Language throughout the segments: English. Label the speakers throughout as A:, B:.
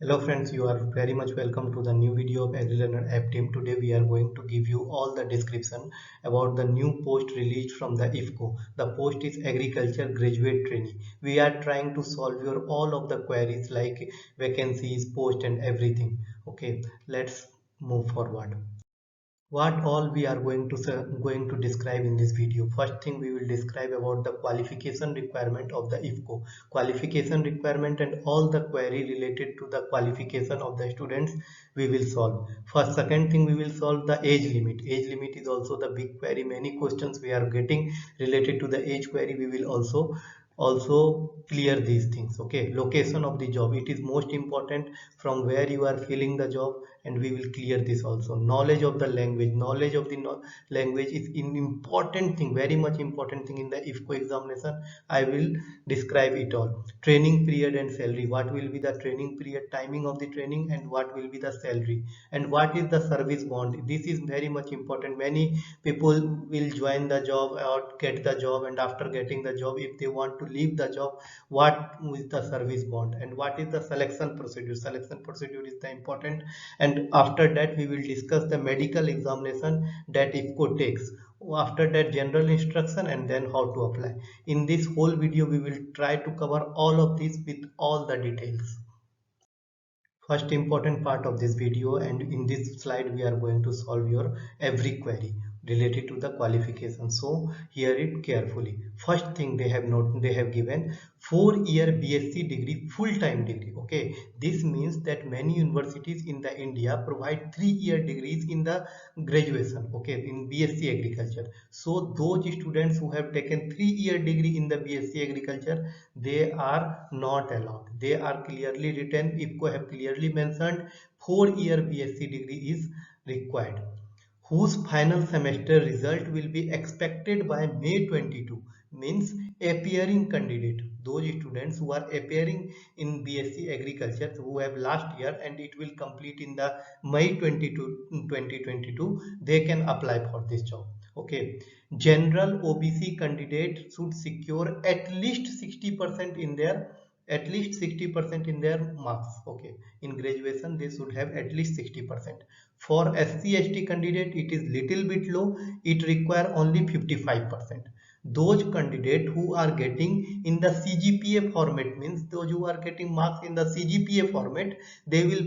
A: Hello friends, you are very much welcome to the new video of AgriLearner app team. Today we are going to give you all the description about the new post released from the IFCO. The post is Agriculture Graduate Trainee. We are trying to solve your all of the queries like vacancies, post and everything. Okay, let's move forward. What all we are going to describe in this video. First thing we will describe about the qualification requirement of the IFCO. Qualification requirement and all the query related to the qualification of the students we will solve. First, second thing we will solve the age limit. Age limit is also the big query. Many questions we are getting related to the age query. We will also clear these things. Okay, location of the job, it is most important from where you are filling the job, and we will clear this also. Knowledge of the language, knowledge of the language is an important thing, very much important thing in the IFCO examination. I will describe it all. Training period and salary, what will be the training period, timing of the training, and what will be the salary, and what is the service bond. This is very much important. Many people will join the job or get the job, and after getting the job, if they want to leave the job, what is the service bond and what is the selection procedure. Selection procedure is the important, and after that we will discuss the medical examination that IFCO takes. After that, general instruction, and then how to apply. In this whole video we will try to cover all of this with all the details. First important part of this video, and in this slide we are going to solve your every query related to the qualification. So hear it carefully. First thing, they have given 4-year BSc degree, full-time degree. Okay, this means that many universities in the India provide 3-year degrees in the graduation. Okay, in BSc agriculture. So those students who have taken 3-year degree in the BSc agriculture, they are not allowed. They are clearly written. IFCO have clearly mentioned 4-year BSc degree is required, whose final semester result will be expected by May 22. Means appearing candidate, those students who are appearing in BSc agriculture, who have last year and it will complete in the May 2022, they can apply for this job. Okay, general OBC candidate should secure at least 60% in their, at least 60% in their marks. Okay, in graduation they should have at least 60%. For SC/ST candidate it is little bit low, it require only 55%. Those candidate who are getting in the CGPA format, means those who are getting marks in the CGPA format, they will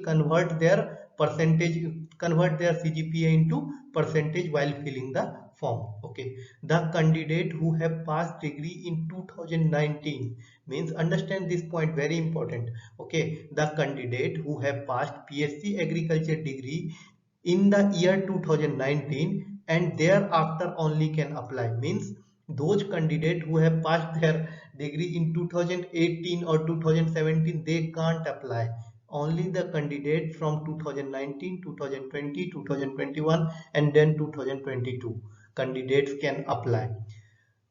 A: convert their CGPA into percentage while filling the form. Okay, the candidate who have passed degree in 2019, means understand this point, very important. Okay, the candidate who have passed PSc agriculture degree in the year 2019 and thereafter only can apply. Means those candidate who have passed their degree in 2018 or 2017, they can't apply. Only the candidate from 2019, 2020, 2021 and then 2022 candidates can apply.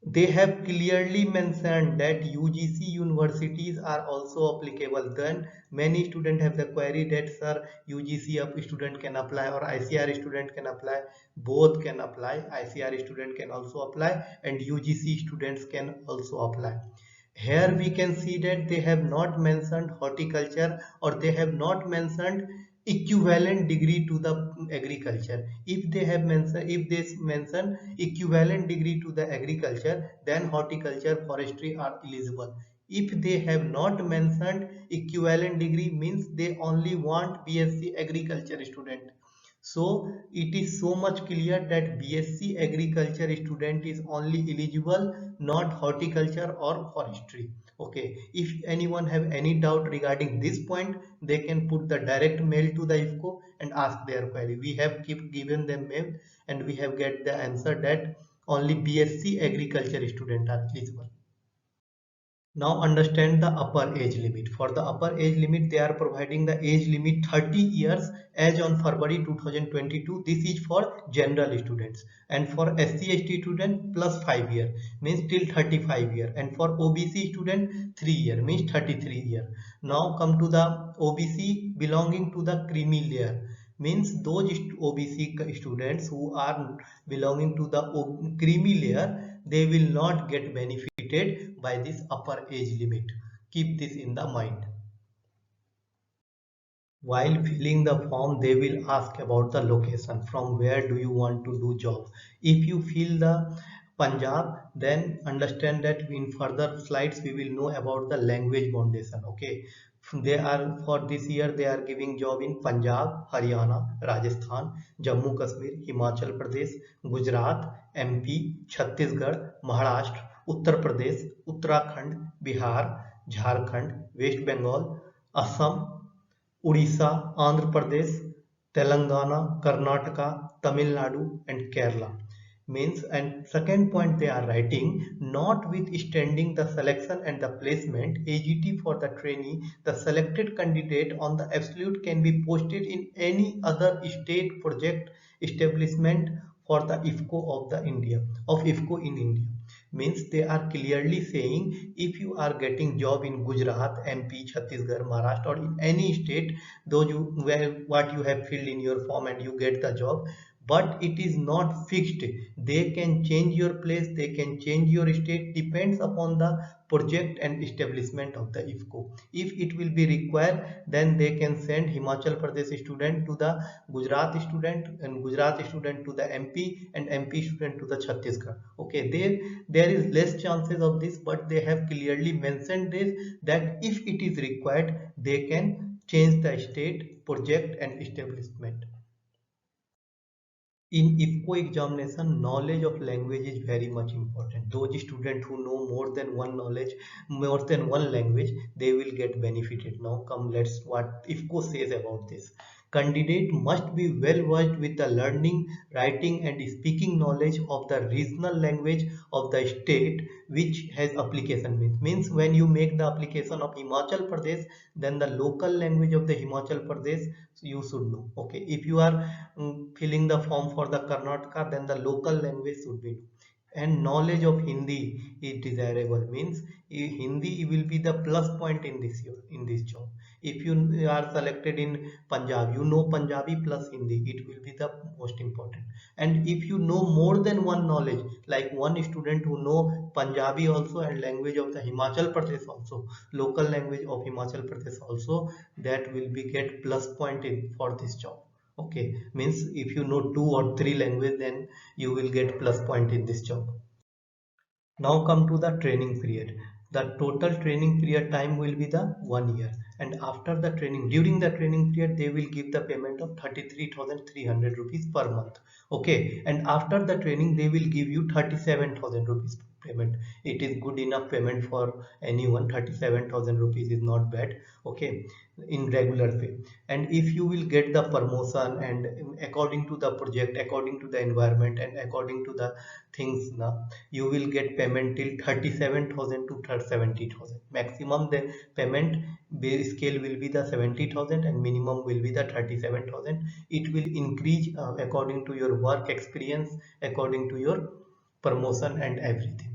A: They have clearly mentioned that UGC universities are also applicable. Then many students have the query that sir, UGC student can apply or ICR student can apply. Both can apply. ICR student can also apply and UGC students can also apply. Here we can see that they have not mentioned horticulture, or they have not mentioned equivalent degree to the agriculture. If they have mentioned, if they mention equivalent degree to the agriculture, then horticulture, forestry are eligible. If they have not mentioned equivalent degree, means they only want BSc agriculture student. So it is so much clear that BSc agriculture student is only eligible, not horticulture or forestry. Okay, if anyone have any doubt regarding this point, they can put the direct mail to the IFCO and ask their query. We have keep given them mail and we have get the answer that only BSc agriculture student are eligible. Now understand the upper age limit. For the upper age limit, they are providing the age limit 30 years as on February 2022. This is for general students, and for SC/ST student plus 5 year, means till 35 year, and for OBC student 3 year, means 33 year. Now come to the OBC belonging to the creamy layer, means those OBC students who are belonging to the creamy layer, they will not get benefited by this upper age limit. Keep this in the mind. While filling the form, they will ask about the location. From where do you want to do job? If you fill the Punjab, then understand that in further slides we will know about the language foundation. Okay, they are for this year they are giving job in Punjab, Haryana, Rajasthan, Jammu Kashmir, Himachal Pradesh, Gujarat, MP, Chhattisgarh, Maharashtra, Uttar Pradesh, Uttarakhand, Bihar, Jharkhand, West Bengal, Assam, Odisha, Andhra Pradesh, Telangana, Karnataka, Tamil Nadu, and Kerala. Means, and second point they are writing, notwithstanding the selection and the placement, AGT for the trainee, the selected candidate on the absolute can be posted in any other state project establishment for the IFCO of the India, of IFCO in India. Means they are clearly saying if you are getting job in Gujarat, MP, Chhattisgarh, Maharashtra, or in any state, though you where what you have filled in your form and you get the job, but it is not fixed. They can change your place, they can change your state, depends upon the project and establishment of the IFCO. If it will be required, then they can send Himachal Pradesh student to the Gujarat student, and Gujarat student to the MP, and MP student to the Chhattisgarh. Okay, there is less chances of this, but they have clearly mentioned this, that if it is required, they can change the state, project, and establishment. In IFCO examination, knowledge of language is very much important. Those students who know more than one language, they will get benefited. Now come, let's what IFCO says about this. Candidate must be well versed with the learning, writing, and speaking knowledge of the regional language of the state which has application. Means when you make the application of Himachal Pradesh, then the local language of the Himachal Pradesh you should know. Okay, if you are filling the form for the Karnataka, then the local language should be. And knowledge of Hindi is desirable. Means Hindi will be the plus point in this year, in this job. If you are selected in Punjab, you know Punjabi plus Hindi, it will be the most important. And if you know more than one knowledge, like one student who know Punjabi also and language of the Himachal Pradesh also, local language of Himachal Pradesh also, that will be get plus point in for this job. Okay, means if you know two or three language, then you will get plus point in this job. Now come to the training period. The total training period time will be the 1 year, and after the training, during the training period, they will give the payment of 33,300 rupees per month. Okay, and after the training, they will give you 37,000 rupees payment. It is good enough payment for anyone. 37,000 rupees is not bad. Okay, in regular pay. And if you will get the promotion, and according to the project, according to the environment, and according to the things now, you will get payment till 37,000 to 70,000. Maximum the payment base scale will be the 70,000 and minimum will be the 37,000. It will increase according to your work experience, according to your promotion and everything.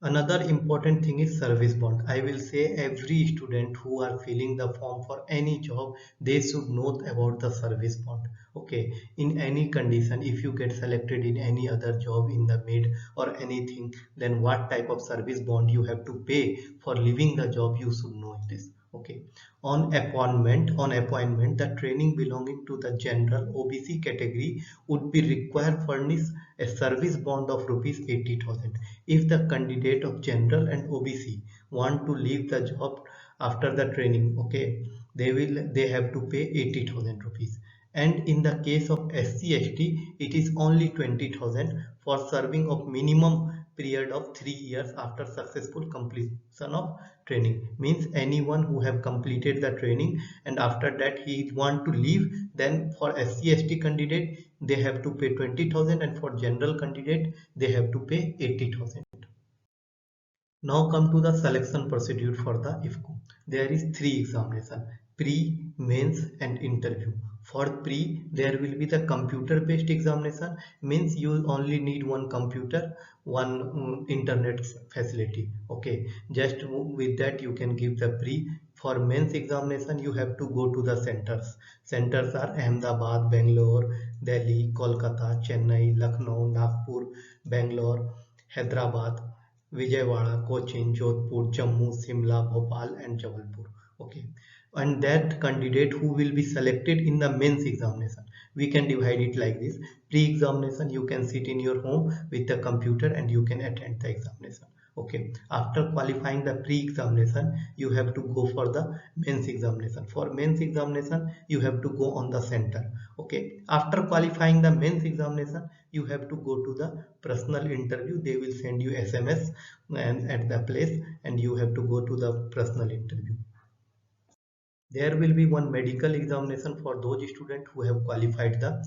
A: Another important thing is service bond. I will say every student who are filling the form for any job, they should know about the service bond. Okay, in any condition, if you get selected in any other job in the mid or anything, then what type of service bond you have to pay for leaving the job, you should know this. Okay, on appointment, the training belonging to the general OBC category would be required furnish a service bond of rupees 80,000. If the candidate of general and OBC want to leave the job after the training, okay, they have to pay 80,000 rupees. And in the case of SC/ST, it is only 20,000 for serving of minimum period of 3 years after successful completion of training. Means anyone who have completed the training and after that he want to leave, then for SC/ST candidate they have to pay 20,000, and for general candidate they have to pay 80,000. Now come to the selection procedure for the IFCO. There is three examination: pre, mains, and interview. For pre, there will be the computer based examination. Means you only need one computer, one internet facility. Okay, just with that you can give the pre. For mains examination, you have to go to the centers. Centers are Ahmedabad, Bangalore, Delhi, Kolkata, Chennai, Lucknow, Nagpur, Bangalore, Hyderabad, Vijayawada, Cochin, Jodhpur, Jammu, Simla, Bhopal, and Jabalpur. Okay, and that candidate who will be selected in the mains examination, we can divide it like this. Pre-examination, you can sit in your home with the computer and you can attend the examination. Okay, after qualifying the pre-examination, you have to go for the mains examination. For mains examination, you have to go on the center. Okay, after qualifying the mains examination, you have to go to the personal interview. They will send you SMS and at the place, and you have to go to the personal interview. There will be one medical examination for those students who have qualified the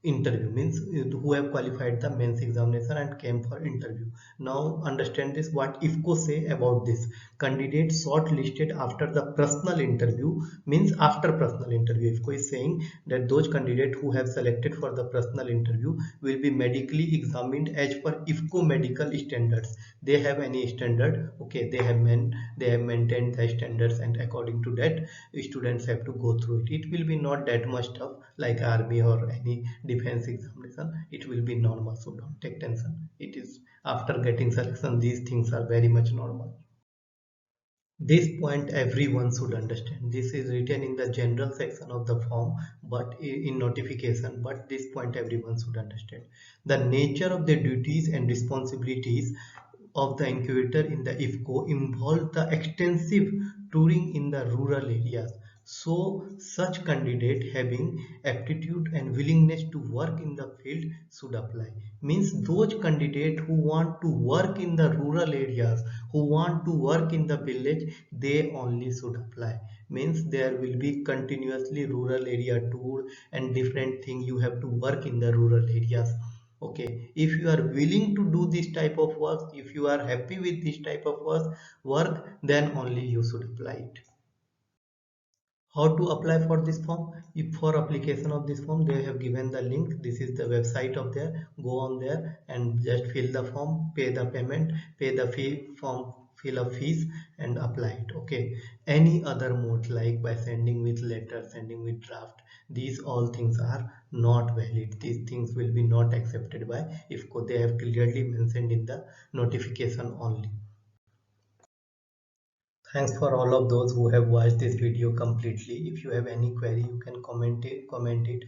A: interview, means who have qualified the mains examination and came for interview. Now understand this, what IFCO say about this. Candidate shortlisted after the personal interview, means after personal interview, IFCO is saying that those candidates who have selected for the personal interview will be medically examined as per IFCO medical standards. They have any standard, okay, they have maintained the standards, and according to that students have to go through it. It will be not that much tough like army or any defense examination. It will be normal, so don't take tension. It is after getting selection, these things are very much normal. This point everyone should understand. This is written in the general section of the form, but in notification, but this point everyone should understand. The nature of the duties and responsibilities of the incubator in the IFCO involve the extensive touring in the rural areas. So such candidate having aptitude and willingness to work in the field should apply. Means those candidate who want to work in the rural areas, who want to work in the village, they only should apply. Means there will be continuously rural area tour and different thing, you have to work in the rural areas. Okay, if you are willing to do this type of work, if you are happy with this type of work, then only you should apply it. How to apply for this form? If for application of this form, they have given the link. This is the website of there. Go on there and just fill the form, pay the payment, pay the fee form, fill up fees and apply it. Okay, any other mode like by sending with letter, sending with draft, these all things are not valid. These things will be not accepted by IFCO. They have clearly mentioned in the notification only. Thanks for all of those who have watched this video completely. If you have any query, you can comment it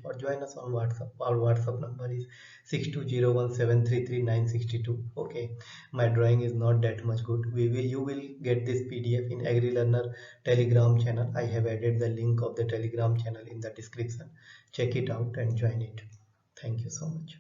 A: or join us on WhatsApp. Our WhatsApp number is 6201733962. Okay, my drawing is not that much good. You will get this PDF in AgriLearner Telegram channel. I have added the link of the Telegram channel in the description. Check it out and join it. Thank you so much.